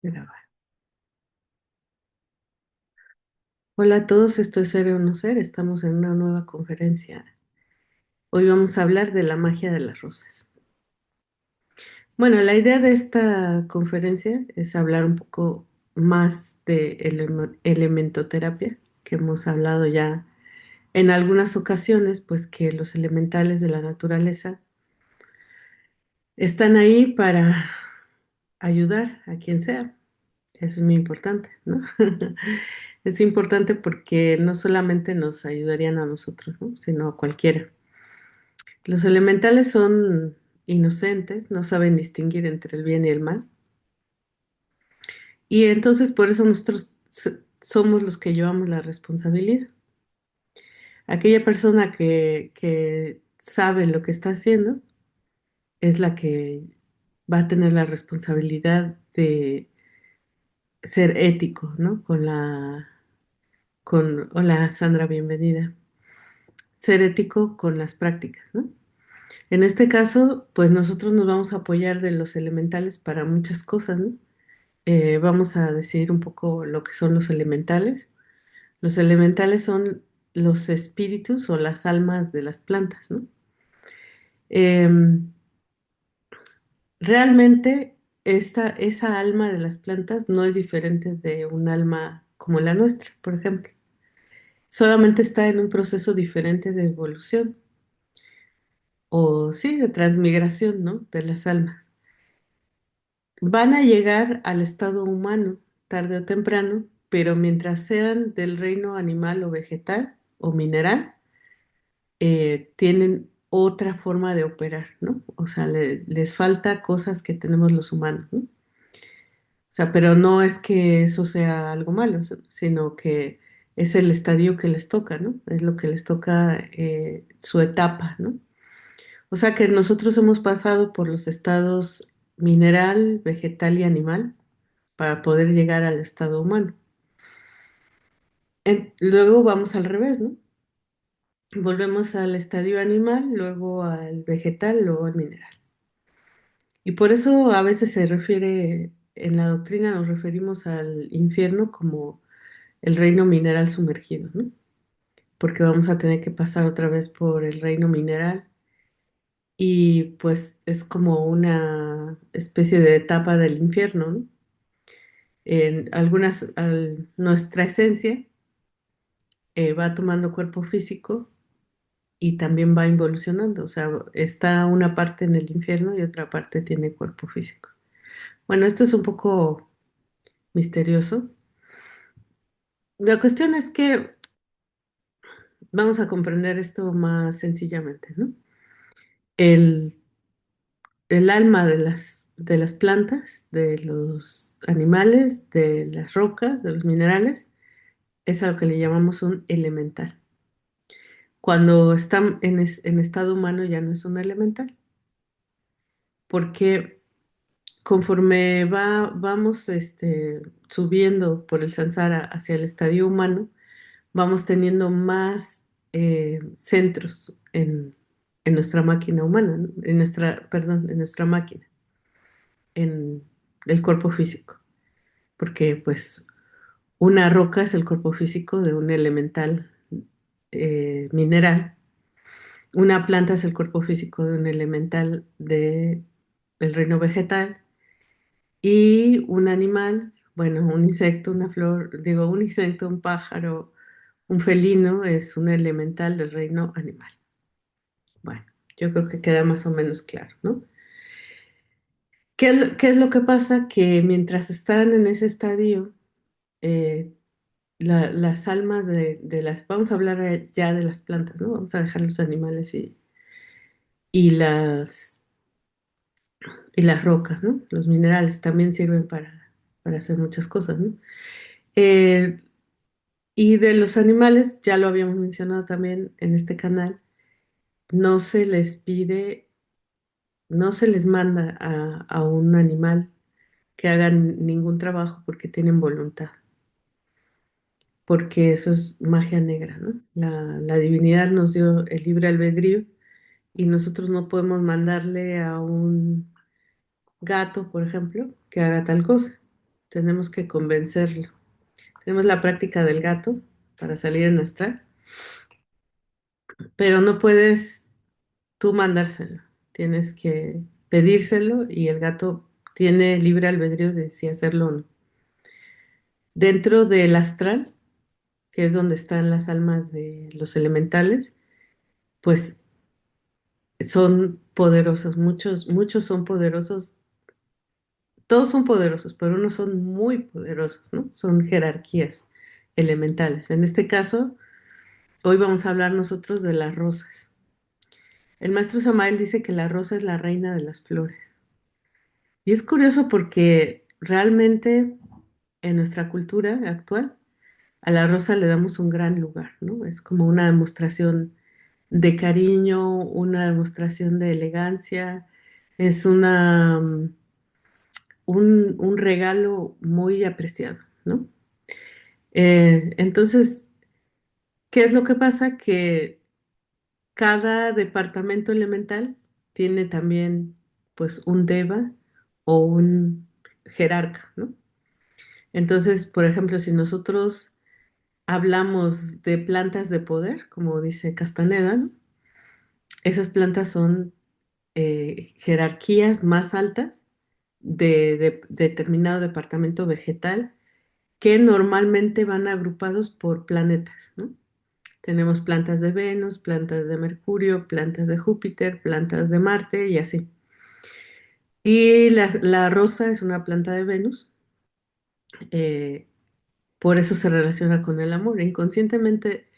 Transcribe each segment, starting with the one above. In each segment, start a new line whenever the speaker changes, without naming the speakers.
Grabar. Hola a todos, esto es Ser o No Ser, estamos en una nueva conferencia. Hoy vamos a hablar de la magia de las rosas. Bueno, la idea de esta conferencia es hablar un poco más de elementoterapia, que hemos hablado ya en algunas ocasiones, pues que los elementales de la naturaleza están ahí para ayudar a quien sea. Eso es muy importante, ¿no? Es importante porque no solamente nos ayudarían a nosotros, ¿no? Sino a cualquiera. Los elementales son inocentes, no saben distinguir entre el bien y el mal. Y entonces por eso nosotros somos los que llevamos la responsabilidad. Aquella persona que sabe lo que está haciendo es la que va a tener la responsabilidad de ser ético, ¿no? Hola Sandra, bienvenida. Ser ético con las prácticas, ¿no? En este caso, pues nosotros nos vamos a apoyar de los elementales para muchas cosas, ¿no? Vamos a decir un poco lo que son los elementales. Los elementales son los espíritus o las almas de las plantas, ¿no? Em, Realmente esa alma de las plantas no es diferente de un alma como la nuestra, por ejemplo. Solamente está en un proceso diferente de evolución o sí, de transmigración, ¿no? De las almas. Van a llegar al estado humano tarde o temprano, pero mientras sean del reino animal o vegetal o mineral, tienen otra forma de operar, ¿no? O sea, les falta cosas que tenemos los humanos, ¿no? O sea, pero no es que eso sea algo malo, sino que es el estadio que les toca, ¿no? Es lo que les toca, su etapa, ¿no? O sea que nosotros hemos pasado por los estados mineral, vegetal y animal para poder llegar al estado humano. Luego vamos al revés, ¿no? Volvemos al estadio animal, luego al vegetal, luego al mineral. Y por eso a veces se refiere, en la doctrina nos referimos al infierno como el reino mineral sumergido, ¿no? Porque vamos a tener que pasar otra vez por el reino mineral y pues es como una especie de etapa del infierno, ¿no? En nuestra esencia va tomando cuerpo físico y también va involucionando, o sea, está una parte en el infierno y otra parte tiene cuerpo físico. Bueno, esto es un poco misterioso. La cuestión es que vamos a comprender esto más sencillamente, ¿no? El, el alma de las plantas, de los animales, de las rocas, de los minerales, es a lo que le llamamos un elemental. Cuando está en estado humano ya no es un elemental, porque conforme vamos subiendo por el samsara hacia el estadio humano, vamos teniendo más centros en nuestra máquina humana, ¿no? Perdón, en nuestra máquina, en el cuerpo físico, porque pues una roca es el cuerpo físico de un elemental mineral, una planta es el cuerpo físico de un elemental del reino vegetal y un animal, bueno, un insecto, una flor, digo, un insecto, un pájaro, un felino es un elemental del reino animal. Bueno, yo creo que queda más o menos claro, ¿no? ¿Qué es lo que pasa? Que mientras están en ese estadio, eh, las almas vamos a hablar ya de las plantas, ¿no? Vamos a dejar los animales y y las rocas, ¿no? Los minerales también sirven para hacer muchas cosas, ¿no? Eh, y de los animales, ya lo habíamos mencionado también en este canal, no se les pide, no se les manda a un animal que hagan ningún trabajo porque tienen voluntad, porque eso es magia negra, ¿no? La divinidad nos dio el libre albedrío y nosotros no podemos mandarle a un gato, por ejemplo, que haga tal cosa. tenemos que convencerlo. Tenemos la práctica del gato para salir en astral, pero no puedes tú mandárselo. Tienes que pedírselo y el gato tiene libre albedrío de si hacerlo o no. Dentro del astral, que es donde están las almas de los elementales, pues son poderosos, muchos son poderosos, todos son poderosos, pero unos son muy poderosos, ¿no? Son jerarquías elementales. En este caso, hoy vamos a hablar nosotros de las rosas. El maestro Samael dice que la rosa es la reina de las flores. Y es curioso porque realmente en nuestra cultura actual a la rosa le damos un gran lugar, ¿no? Es como una demostración de cariño, una demostración de elegancia, es un regalo muy apreciado, ¿no? Entonces, ¿qué es lo que pasa? Que cada departamento elemental tiene también, pues, un deva o un jerarca, ¿no? Entonces, por ejemplo, si nosotros hablamos de plantas de poder, como dice Castaneda, ¿no? Esas plantas son jerarquías más altas de determinado departamento vegetal que normalmente van agrupados por planetas, ¿no? Tenemos plantas de Venus, plantas de Mercurio, plantas de Júpiter, plantas de Marte y así. Y la rosa es una planta de Venus, eh, por eso se relaciona con el amor. Inconscientemente,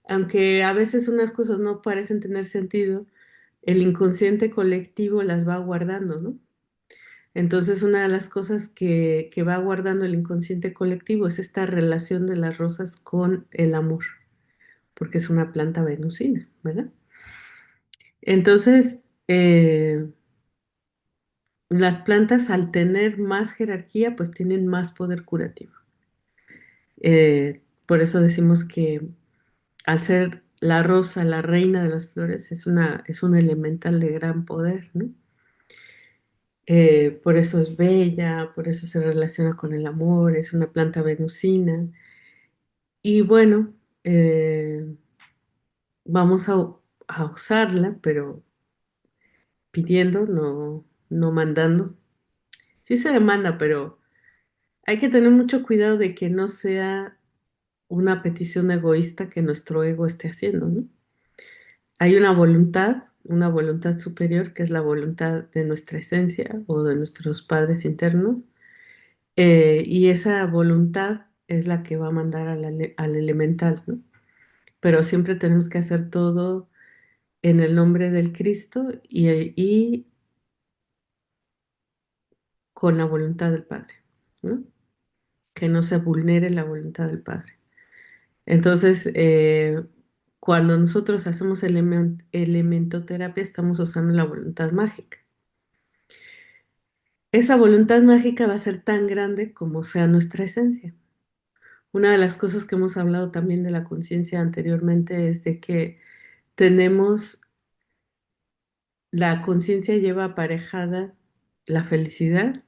aunque a veces unas cosas no parecen tener sentido, el inconsciente colectivo las va guardando, ¿no? Entonces, una de las cosas que va guardando el inconsciente colectivo es esta relación de las rosas con el amor, porque es una planta venusina, ¿verdad? Entonces, las plantas al tener más jerarquía, pues tienen más poder curativo. Por eso decimos que al ser la rosa la reina de las flores, es un elemental de gran poder, ¿no? Por eso es bella, por eso se relaciona con el amor, es una planta venusina. Y bueno, vamos a usarla, pero pidiendo, no mandando. Sí se demanda, pero hay que tener mucho cuidado de que no sea una petición egoísta que nuestro ego esté haciendo, ¿no? Hay una voluntad superior, que es la voluntad de nuestra esencia o de nuestros padres internos, y esa voluntad es la que va a mandar al elemental, ¿no? Pero siempre tenemos que hacer todo en el nombre del Cristo y con la voluntad del Padre, ¿no? Que no se vulnere la voluntad del Padre. Entonces, cuando nosotros hacemos elementoterapia, estamos usando la voluntad mágica. Esa voluntad mágica va a ser tan grande como sea nuestra esencia. Una de las cosas que hemos hablado también de la conciencia anteriormente es de que tenemos, la conciencia lleva aparejada la felicidad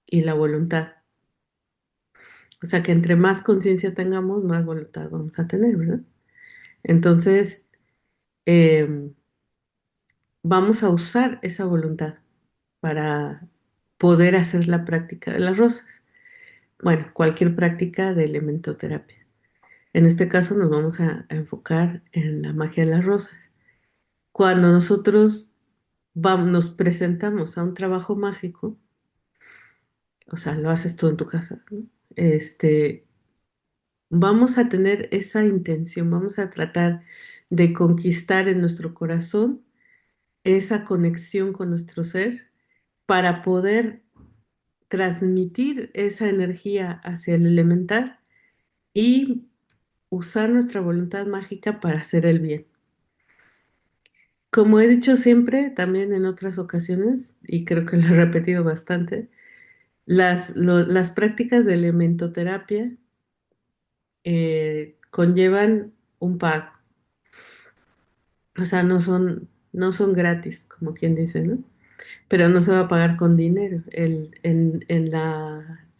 y la voluntad. O sea que entre más conciencia tengamos, más voluntad vamos a tener, ¿verdad? Entonces, em, vamos a usar esa voluntad para poder hacer la práctica de las rosas. Bueno, cualquier práctica de elementoterapia. En este caso nos vamos a enfocar en la magia de las rosas. Cuando nosotros nos presentamos a un trabajo mágico, o sea, lo haces tú en tu casa, ¿no? Este, vamos a tener esa intención, vamos a tratar de conquistar en nuestro corazón esa conexión con nuestro ser para poder transmitir esa energía hacia el elemental y usar nuestra voluntad mágica para hacer el bien. Como he dicho siempre, también en otras ocasiones, y creo que lo he repetido bastante, las prácticas de elementoterapia conllevan un pago. O sea, no son gratis, como quien dice, ¿no? Pero no se va a pagar con dinero.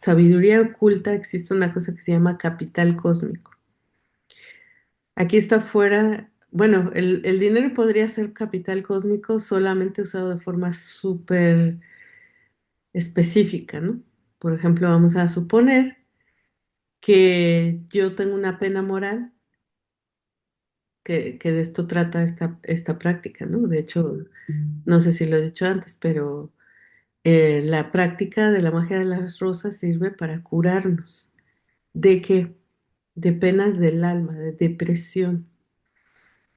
sabiduría oculta existe una cosa que se llama capital cósmico. Aquí está fuera, bueno, el dinero podría ser capital cósmico solamente usado de forma súper específica, ¿no? Por ejemplo, vamos a suponer que yo tengo una pena moral, que de esto trata esta práctica, ¿no? De hecho, no sé si lo he dicho antes, pero la práctica de la magia de las rosas sirve para curarnos. ¿De qué? De penas del alma, de depresión,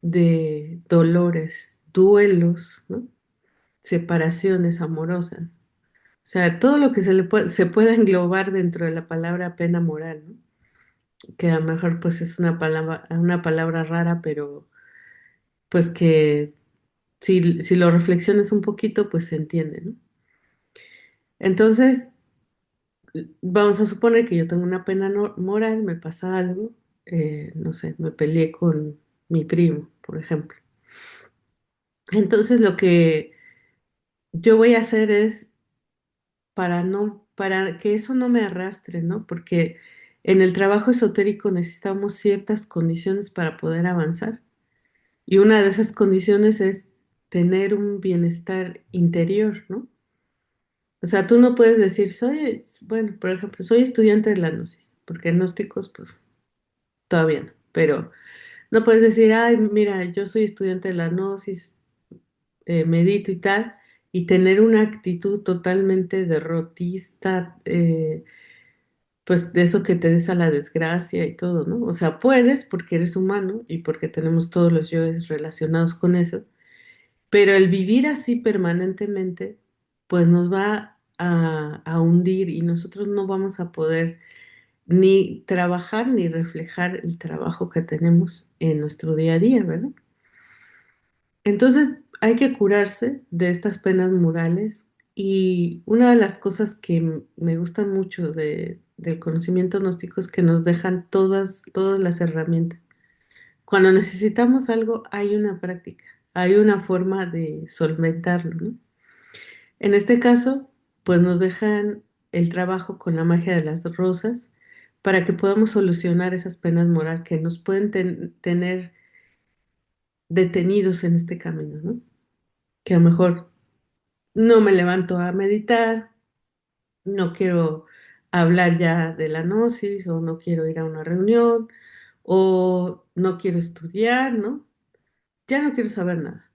de dolores, duelos, ¿no? Separaciones amorosas. O sea, todo lo que se pueda englobar dentro de la palabra pena moral, ¿no? Que a lo mejor pues es una palabra rara, pero pues que si lo reflexiones un poquito, pues se entiende, ¿no? Entonces, vamos a suponer que yo tengo una pena moral, me pasa algo, no sé, me peleé con mi primo, por ejemplo. Entonces, lo que yo voy a hacer es para que eso no me arrastre, ¿no? Porque en el trabajo esotérico necesitamos ciertas condiciones para poder avanzar. Y una de esas condiciones es tener un bienestar interior, ¿no? O sea, tú no puedes decir, bueno, por ejemplo, soy estudiante de la Gnosis, porque gnósticos, pues todavía no, pero no puedes decir, ay, mira, yo soy estudiante de la Gnosis, medito y tal, y tener una actitud totalmente derrotista, pues de eso que te des a la desgracia y todo, ¿no? O sea, puedes porque eres humano y porque tenemos todos los yoes relacionados con eso, pero el vivir así permanentemente, pues nos va a hundir y nosotros no vamos a poder ni trabajar ni reflejar el trabajo que tenemos en nuestro día a día, ¿verdad? Entonces hay que curarse de estas penas morales y una de las cosas que me gustan mucho del conocimiento gnóstico es que nos dejan todas las herramientas. Cuando necesitamos algo, hay una práctica, hay una forma de solventarlo, ¿no? En este caso, pues nos dejan el trabajo con la magia de las rosas para que podamos solucionar esas penas morales que nos pueden tener detenidos en este camino, ¿no? Que a lo mejor no me levanto a meditar, no quiero hablar ya de la gnosis o no quiero ir a una reunión o no quiero estudiar, ¿no? Ya no quiero saber nada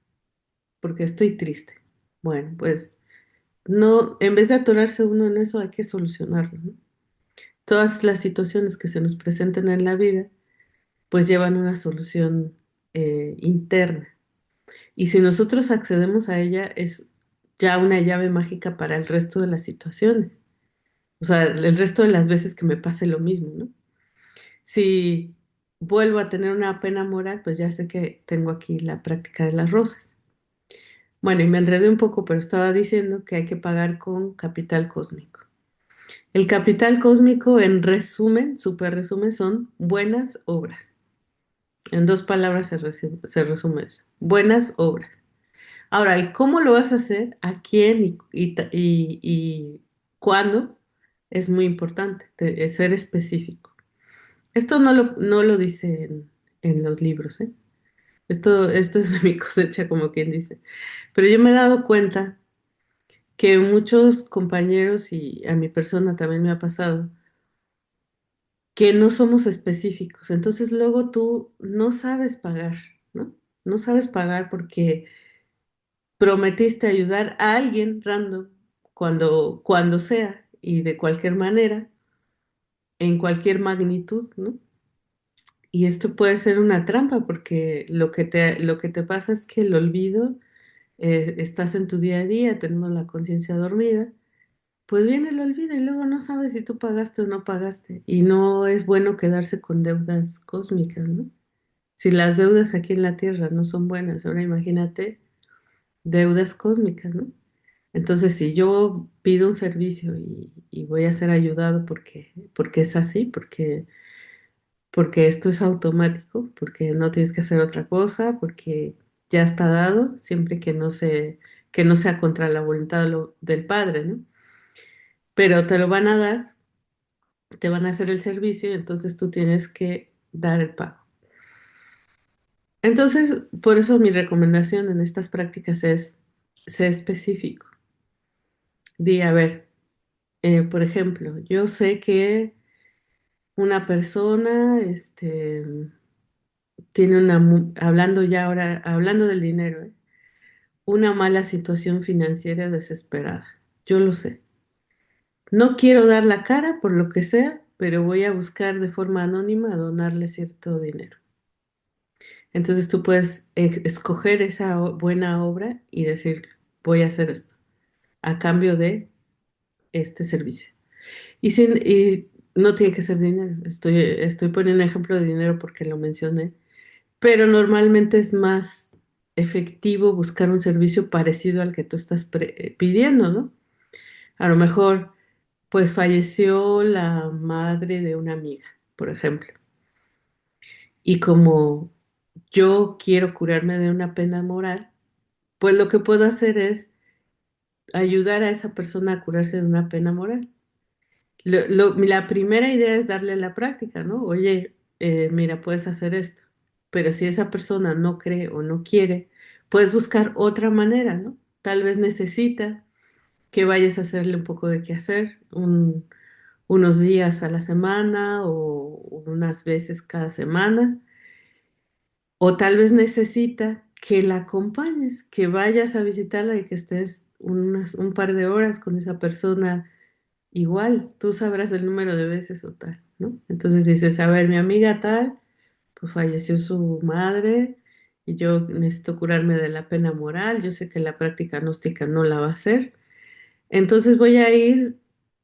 porque estoy triste. Bueno, pues no, en vez de atorarse uno en eso, hay que solucionarlo, ¿no? Todas las situaciones que se nos presenten en la vida, pues llevan una solución interna. Y si nosotros accedemos a ella, es ya una llave mágica para el resto de las situaciones. O sea, el resto de las veces que me pase lo mismo, ¿no? Si vuelvo a tener una pena moral, pues ya sé que tengo aquí la práctica de las rosas. Bueno, y me enredé un poco, pero estaba diciendo que hay que pagar con capital cósmico. El capital cósmico, en resumen, súper resumen, son buenas obras. En dos palabras se resume eso. Buenas obras. Ahora, el cómo lo vas a hacer, a quién y cuándo, es muy importante, ser específico. Esto no lo dice en los libros, ¿eh? Esto es de mi cosecha, como quien dice. Pero yo me he dado cuenta que muchos compañeros y a mi persona también me ha pasado que no somos específicos. Entonces luego tú no sabes pagar, ¿no? No sabes pagar porque prometiste ayudar a alguien random cuando sea y de cualquier manera, en cualquier magnitud, ¿no? Y esto puede ser una trampa porque lo que te pasa es que el olvido, estás en tu día a día, tenemos la conciencia dormida, pues viene el olvido y luego no sabes si tú pagaste o no pagaste. Y no es bueno quedarse con deudas cósmicas, ¿no? Si las deudas aquí en la Tierra no son buenas, ahora imagínate deudas cósmicas, ¿no? Entonces, si yo pido un servicio y voy a ser ayudado porque es así, porque esto es automático, porque no tienes que hacer otra cosa, porque ya está dado, siempre que no sea contra la voluntad del Padre, ¿no? Pero te lo van a dar, te van a hacer el servicio y entonces tú tienes que dar el pago. Entonces, por eso mi recomendación en estas prácticas es, sé específico. Di, a ver, por ejemplo, yo sé que una persona, tiene hablando ya ahora, hablando del dinero, una mala situación financiera desesperada. Yo lo sé. No quiero dar la cara por lo que sea, pero voy a buscar de forma anónima donarle cierto dinero. Entonces tú puedes escoger esa buena obra y decir, voy a hacer esto a cambio de este servicio. Y no tiene que ser dinero. Estoy poniendo ejemplo de dinero porque lo mencioné, pero normalmente es más efectivo buscar un servicio parecido al que tú estás pidiendo, ¿no? A lo mejor, pues falleció la madre de una amiga, por ejemplo, y como yo quiero curarme de una pena moral, pues lo que puedo hacer es ayudar a esa persona a curarse de una pena moral. La primera idea es darle la práctica, ¿no? Oye, mira, puedes hacer esto, pero si esa persona no cree o no quiere, puedes buscar otra manera, ¿no? Tal vez necesita que vayas a hacerle un poco de qué hacer, unos días a la semana o unas veces cada semana, o tal vez necesita que la acompañes, que vayas a visitarla y que estés un par de horas con esa persona. Igual, tú sabrás el número de veces o tal, ¿no? Entonces dices, a ver, mi amiga tal, pues falleció su madre y yo necesito curarme de la pena moral, yo sé que la práctica gnóstica no la va a hacer, entonces voy a ir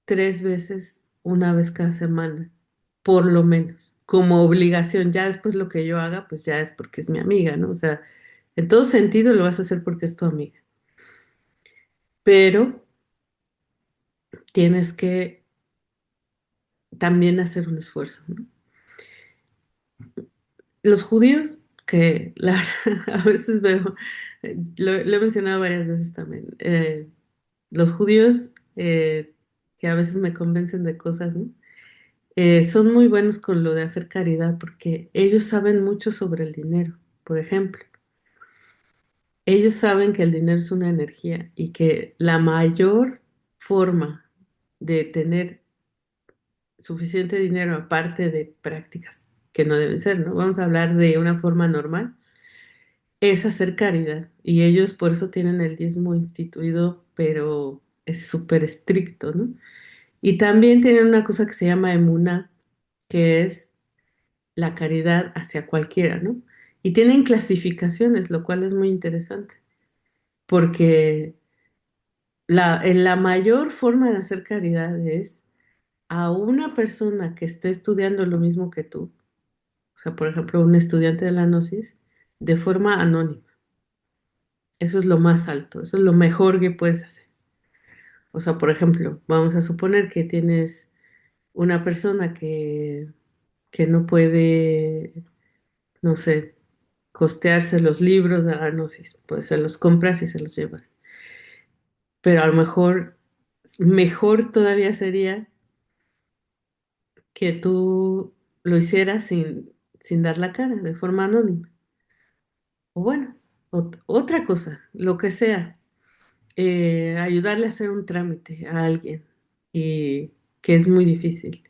3 veces, una vez cada semana, por lo menos, como obligación. Ya después lo que yo haga, pues ya es porque es mi amiga, ¿no? O sea, en todo sentido lo vas a hacer porque es tu amiga, pero tienes que también hacer un esfuerzo, ¿no? Los judíos, que a veces veo, lo he mencionado varias veces también, los judíos que a veces me convencen de cosas, ¿no? Son muy buenos con lo de hacer caridad porque ellos saben mucho sobre el dinero, por ejemplo. Ellos saben que el dinero es una energía y que la mayor forma de tener suficiente dinero, aparte de prácticas que no deben ser, ¿no? Vamos a hablar de una forma normal es hacer caridad. Y ellos por eso tienen el diezmo instituido, pero es súper estricto, ¿no? Y también tienen una cosa que se llama emuná, que es la caridad hacia cualquiera, ¿no? Y tienen clasificaciones, lo cual es muy interesante, porque la mayor forma de hacer caridad es a una persona que esté estudiando lo mismo que tú, o sea, por ejemplo, un estudiante de la Gnosis, de forma anónima. Eso es lo más alto, eso es lo mejor que puedes hacer. O sea, por ejemplo, vamos a suponer que tienes una persona que no puede, no sé, costearse los libros de la Gnosis, pues se los compras y se los llevas. Pero a lo mejor todavía sería que tú lo hicieras sin dar la cara, de forma anónima. O bueno, otra cosa, lo que sea, ayudarle a hacer un trámite a alguien y que es muy difícil.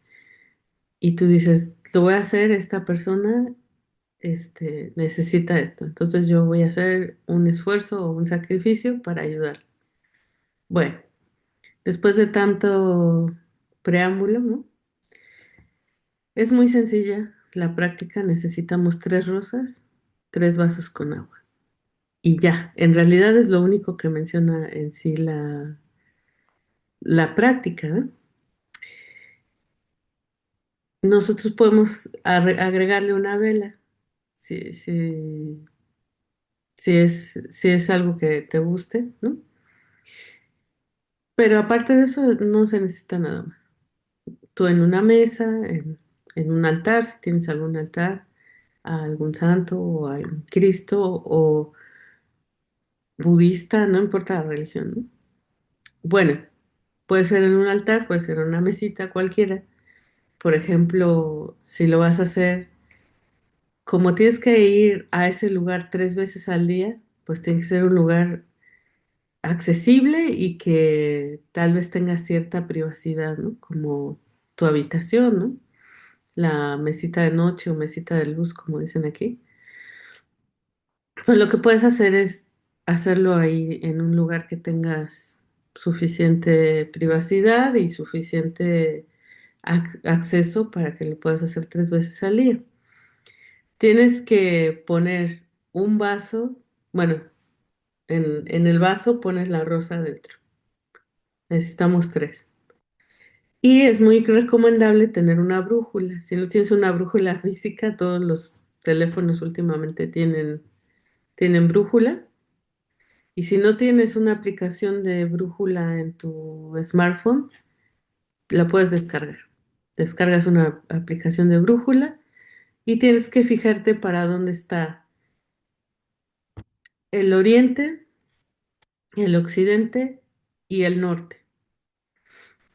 Y tú dices, lo voy a hacer, esta persona necesita esto, entonces yo voy a hacer un esfuerzo o un sacrificio para ayudar. Bueno, después de tanto preámbulo, ¿no? Es muy sencilla la práctica, necesitamos 3 rosas, 3 vasos con agua. Y ya, en realidad es lo único que menciona en sí la práctica, ¿no? Nosotros podemos agregarle una vela, si, si es algo que te guste, ¿no? Pero aparte de eso, no se necesita nada más. Tú en una mesa, en un altar, si tienes algún altar, a algún santo o a algún Cristo o budista, no importa la religión, ¿no? Bueno, puede ser en un altar, puede ser en una mesita cualquiera. Por ejemplo, si lo vas a hacer, como tienes que ir a ese lugar 3 veces al día, pues tiene que ser un lugar accesible y que tal vez tenga cierta privacidad, ¿no? Como tu habitación, ¿no? La mesita de noche o mesita de luz, como dicen aquí. Pues lo que puedes hacer es hacerlo ahí en un lugar que tengas suficiente privacidad y suficiente acceso para que lo puedas hacer 3 veces al día. Tienes que poner un vaso, bueno, en el vaso pones la rosa dentro. Necesitamos tres. Y es muy recomendable tener una brújula. Si no tienes una brújula física, todos los teléfonos últimamente tienen brújula. Y si no tienes una aplicación de brújula en tu smartphone, la puedes descargar. Descargas una aplicación de brújula y tienes que fijarte para dónde está el oriente, el occidente y el norte.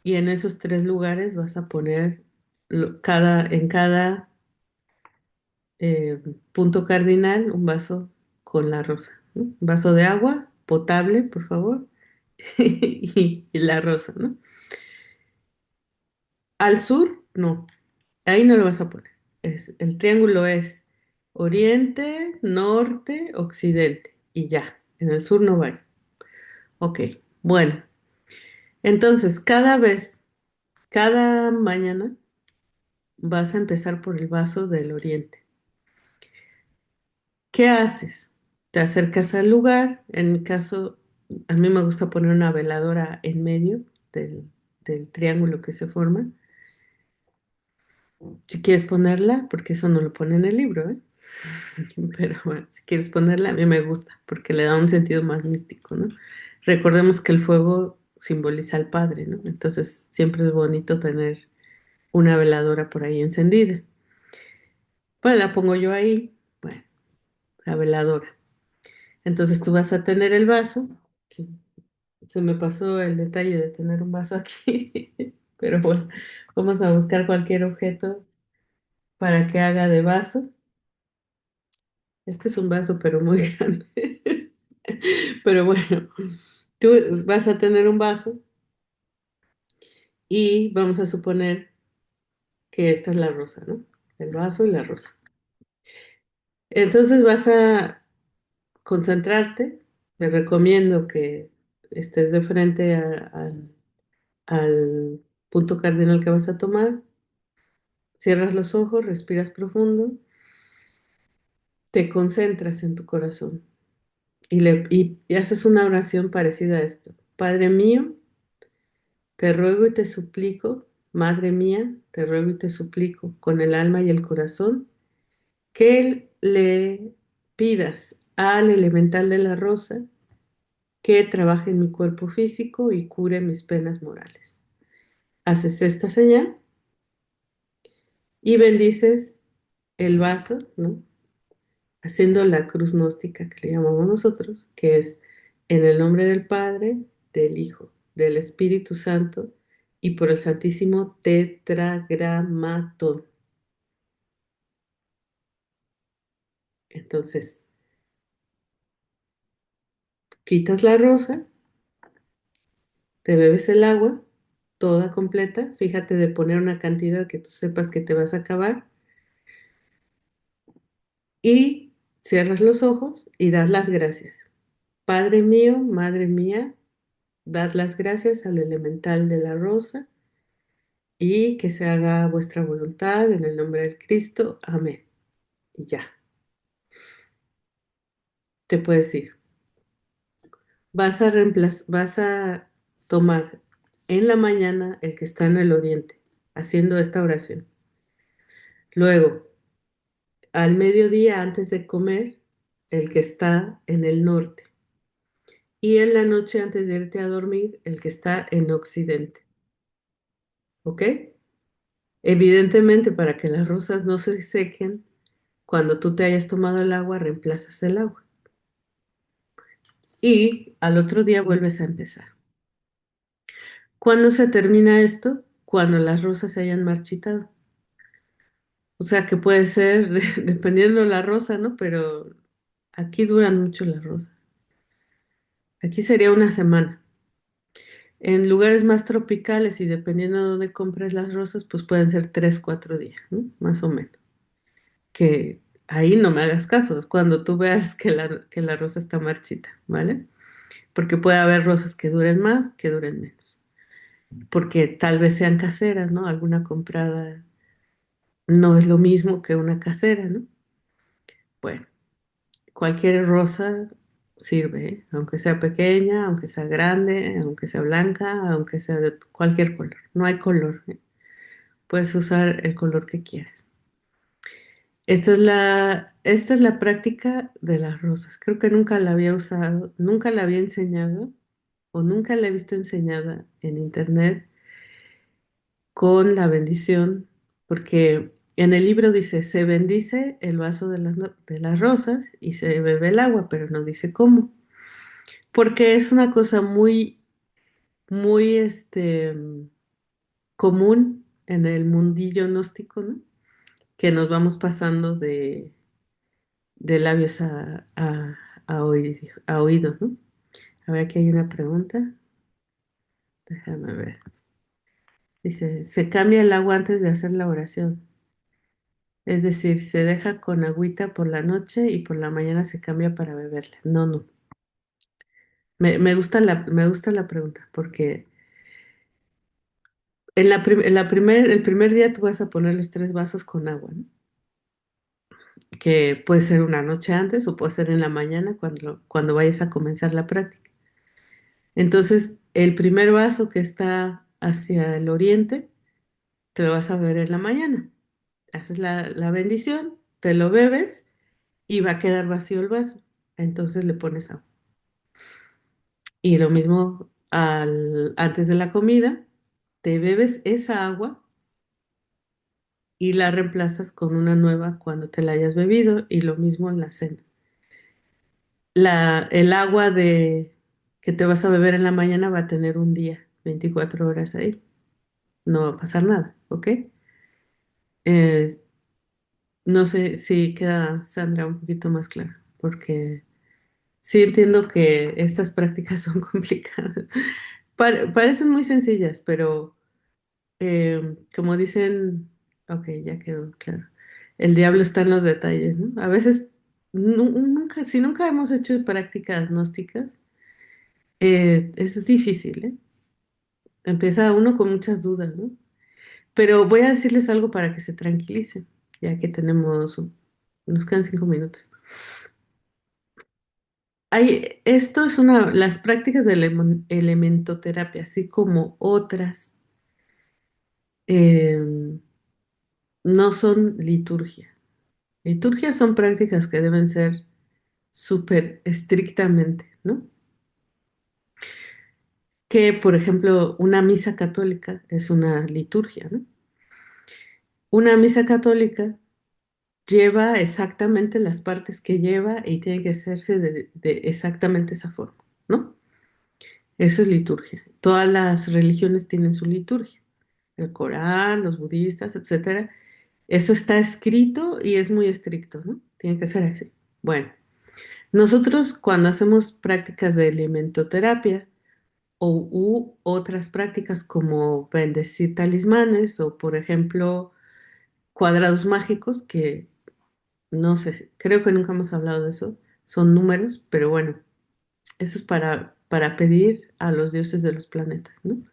Y en esos tres lugares vas a poner en cada eh, punto cardinal un vaso con la rosa, ¿no? Un vaso de agua potable, por favor, y la rosa, ¿no? Al sur, no, ahí no lo vas a poner. El triángulo es oriente, norte, occidente y ya. En el sur no va. Ok, bueno. Entonces, cada mañana vas a empezar por el vaso del oriente. ¿Qué haces? Te acercas al lugar. En mi caso, a mí me gusta poner una veladora en medio del triángulo que se forma. Si quieres ponerla, porque eso no lo pone en el libro, ¿eh? Pero bueno, si quieres ponerla, a mí me gusta, porque le da un sentido más místico, ¿no? Recordemos que el fuego simboliza al Padre, ¿no? Entonces siempre es bonito tener una veladora por ahí encendida. Pues la pongo yo ahí, bueno, la veladora. Entonces tú vas a tener el vaso, que se me pasó el detalle de tener un vaso aquí, pero bueno, vamos a buscar cualquier objeto para que haga de vaso. Este es un vaso, pero muy grande. Pero bueno, tú vas a tener un vaso y vamos a suponer que esta es la rosa, ¿no? El vaso y la rosa. Entonces vas a concentrarte. Te recomiendo que estés de frente al punto cardinal que vas a tomar. Cierras los ojos, respiras profundo, te concentras en tu corazón y haces una oración parecida a esto. Padre mío, te ruego y te suplico, Madre mía, te ruego y te suplico, con el alma y el corazón, que le pidas al elemental de la rosa que trabaje en mi cuerpo físico y cure mis penas morales. Haces esta señal y bendices el vaso, ¿no? Haciendo la cruz gnóstica que le llamamos nosotros, que es en el nombre del Padre, del Hijo, del Espíritu Santo y por el Santísimo Tetragramatón. Entonces, quitas la rosa, te bebes el agua, toda completa, fíjate de poner una cantidad que tú sepas que te vas a acabar y cierras los ojos y das las gracias. Padre mío, Madre mía, dad las gracias al elemental de la rosa y que se haga vuestra voluntad en el nombre del Cristo. Amén. Y ya, te puedes ir. Vas a tomar en la mañana el que está en el oriente, haciendo esta oración. Luego, al mediodía, antes de comer, el que está en el norte. Y en la noche, antes de irte a dormir, el que está en occidente. ¿Ok? Evidentemente, para que las rosas no se sequen, cuando tú te hayas tomado el agua, reemplazas el agua. Y al otro día vuelves a empezar. ¿Cuándo se termina esto? cuando las rosas se hayan marchitado. O sea que puede ser, dependiendo de la rosa, ¿no? Pero aquí duran mucho las rosas. Aquí sería una semana. En lugares más tropicales y dependiendo de dónde compres las rosas, pues pueden ser 3, 4 días, ¿no? Más o menos. Que ahí no me hagas caso, es cuando tú veas que la rosa está marchita, ¿vale? Porque puede haber rosas que duren más, que duren menos. Porque tal vez sean caseras, ¿no? Alguna comprada no es lo mismo que una casera, ¿no? Bueno, cualquier rosa sirve, ¿eh? Aunque sea pequeña, aunque sea grande, aunque sea blanca, aunque sea de cualquier color. No hay color, ¿eh? Puedes usar el color que quieras. Esta es la práctica de las rosas. Creo que nunca la había usado, nunca la había enseñado o nunca la he visto enseñada en internet con la bendición, porque en el libro dice, se bendice el vaso de de las rosas y se bebe el agua, pero no dice cómo, porque es una cosa muy, común en el mundillo gnóstico, ¿no? Que nos vamos pasando de labios a oídos, ¿no? A ver, aquí hay una pregunta. Déjame ver. Dice, se cambia el agua antes de hacer la oración. Es decir, se deja con agüita por la noche y por la mañana se cambia para beberla. No, no. Me gusta la pregunta porque el primer día tú vas a poner los 3 vasos con agua, ¿no? Que puede ser una noche antes o puede ser en la mañana cuando vayas a comenzar la práctica. Entonces, el primer vaso que está hacia el oriente, te lo vas a beber en la mañana. Haces la bendición, te lo bebes y va a quedar vacío el vaso. Entonces le pones agua. Y lo mismo antes de la comida, te bebes esa agua y la reemplazas con una nueva cuando te la hayas bebido y lo mismo en la cena. El agua que te vas a beber en la mañana va a tener un día, 24 horas ahí. No va a pasar nada, ¿ok? Eh, no sé si queda, Sandra, un poquito más claro, porque sí entiendo que estas prácticas son complicadas. Parecen muy sencillas, pero como dicen, ok, ya quedó claro. El diablo está en los detalles, ¿no? A veces, nunca, si nunca hemos hecho prácticas gnósticas, eso es difícil, ¿eh? Empieza uno con muchas dudas, ¿no? Pero voy a decirles algo para que se tranquilicen, ya que nos quedan 5 minutos. Las prácticas de elementoterapia, así como otras, em, no son liturgia. Liturgia son prácticas que deben ser súper estrictamente, ¿no? Que, por ejemplo, una misa católica es una liturgia, ¿no? Una misa católica lleva exactamente las partes que lleva y tiene que hacerse de exactamente esa forma, ¿no? Eso es liturgia. Todas las religiones tienen su liturgia. El Corán, los budistas, etcétera. Eso está escrito y es muy estricto, ¿no? Tiene que ser así. Bueno, nosotros cuando hacemos prácticas de elementoterapia u otras prácticas como bendecir talismanes o, por ejemplo, cuadrados mágicos, que no sé, creo que nunca hemos hablado de eso, son números, pero bueno, eso es para pedir a los dioses de los planetas, ¿no?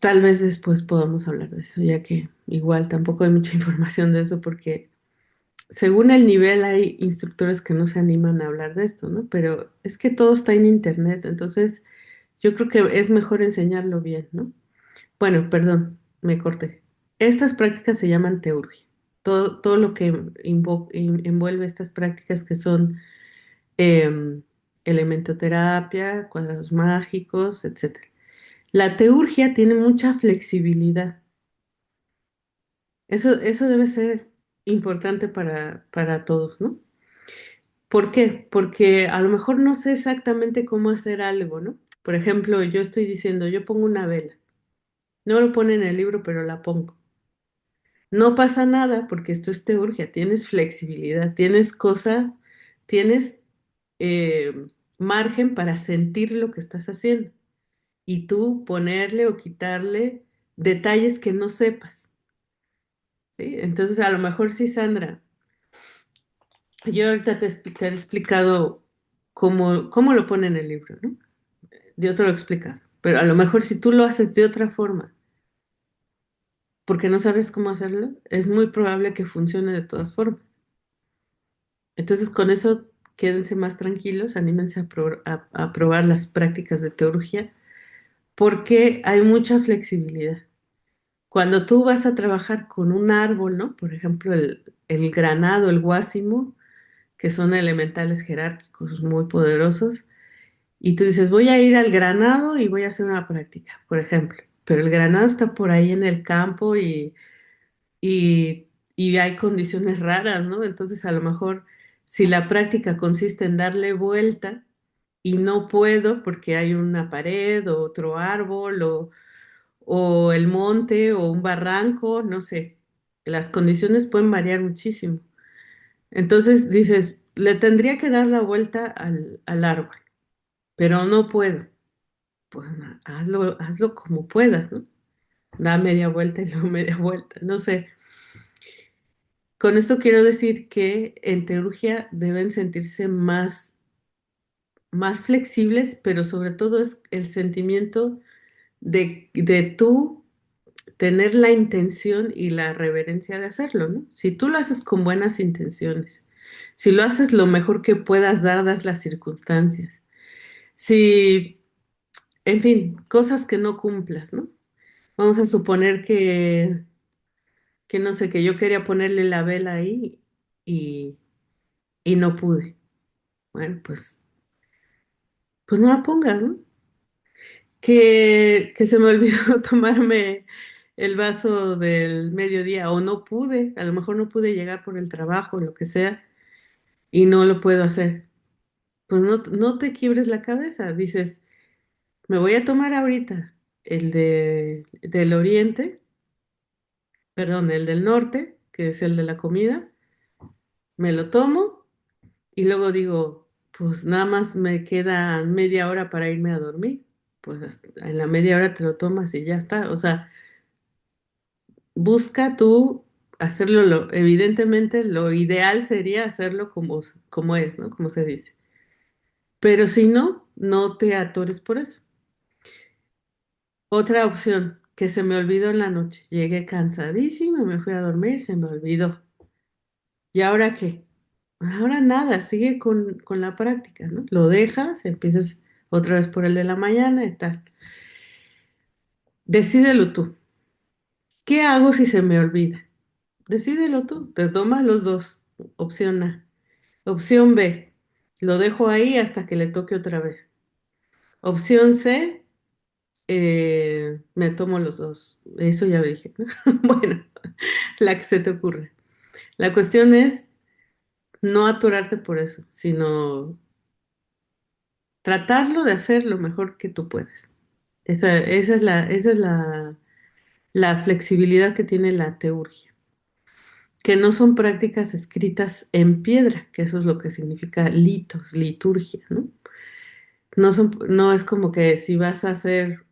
Tal vez después podamos hablar de eso, ya que igual tampoco hay mucha información de eso porque según el nivel hay instructores que no se animan a hablar de esto, ¿no? Pero es que todo está en internet, entonces yo creo que es mejor enseñarlo bien, ¿no? Bueno, perdón, me corté. Estas prácticas se llaman teurgia. Todo lo que envuelve estas prácticas que son em, elementoterapia, cuadrados mágicos, etcétera. La teurgia tiene mucha flexibilidad. Eso debe ser importante para todos, ¿no? ¿Por qué? Porque a lo mejor no sé exactamente cómo hacer algo, ¿no? Por ejemplo, yo estoy diciendo, yo pongo una vela. No lo pone en el libro, pero la pongo. No pasa nada porque esto es teurgia, tienes flexibilidad, tienes cosa, tienes margen para sentir lo que estás haciendo y tú ponerle o quitarle detalles que no sepas, ¿sí? Entonces, a lo mejor sí, Sandra, yo ahorita te he explicado cómo lo pone en el libro, ¿no? Yo te lo he explicado, pero a lo mejor si tú lo haces de otra forma, porque no sabes cómo hacerlo, es muy probable que funcione de todas formas. Entonces, con eso, quédense más tranquilos, anímense a probar las prácticas de teología, porque hay mucha flexibilidad. Cuando tú vas a trabajar con un árbol, ¿no? Por ejemplo, el granado, el guásimo, que son elementales jerárquicos muy poderosos, y tú dices, voy a ir al granado y voy a hacer una práctica, por ejemplo, pero el granado está por ahí en el campo y hay condiciones raras, ¿no? Entonces, a lo mejor, si la práctica consiste en darle vuelta y no puedo porque hay una pared o otro árbol o el monte o un barranco, no sé, las condiciones pueden variar muchísimo. Entonces dices, le tendría que dar la vuelta al árbol, pero no puedo. Pues hazlo como puedas, ¿no? Da media vuelta y luego media vuelta, no sé. Con esto quiero decir que en teología deben sentirse más flexibles, pero sobre todo es el sentimiento de tú tener la intención y la reverencia de hacerlo, ¿no? Si tú lo haces con buenas intenciones, si lo haces lo mejor que puedas dadas las circunstancias, si, en fin, cosas que no cumplas, ¿no? Vamos a suponer que no sé, que yo quería ponerle la vela ahí y, y no pude. Bueno, pues no la pongas, ¿no? Que se me olvidó tomarme el vaso del mediodía o no pude, a lo mejor no pude llegar por el trabajo, lo que sea, y no lo puedo hacer. Pues no te quiebres la cabeza, dices, me voy a tomar ahorita del oriente, perdón, el del norte, que es el de la comida, me lo tomo y luego digo, pues nada más me queda media hora para irme a dormir. Pues en la media hora te lo tomas y ya está. O sea, busca tú hacerlo, evidentemente lo ideal sería hacerlo como es, ¿no? Como se dice. Pero si no, no te atores por eso. Otra opción, que se me olvidó en la noche. Llegué cansadísima, me fui a dormir, se me olvidó. ¿Y ahora qué? Ahora nada, sigue con la práctica, ¿no? Lo dejas, empiezas otra vez por el de la mañana y tal. Decídelo tú. ¿Qué hago si se me olvida? Decídelo tú, te tomas los dos. Opción A. Opción B, lo dejo ahí hasta que le toque otra vez. Opción C, me tomo los dos. Eso ya lo dije, ¿no? Bueno, la que se te ocurre. La cuestión es no atorarte por eso, sino tratarlo de hacer lo mejor que tú puedes. Esa es la flexibilidad que tiene la teurgia, que no son prácticas escritas en piedra, que eso es lo que significa litos, liturgia, ¿no? No es como que si vas a hacer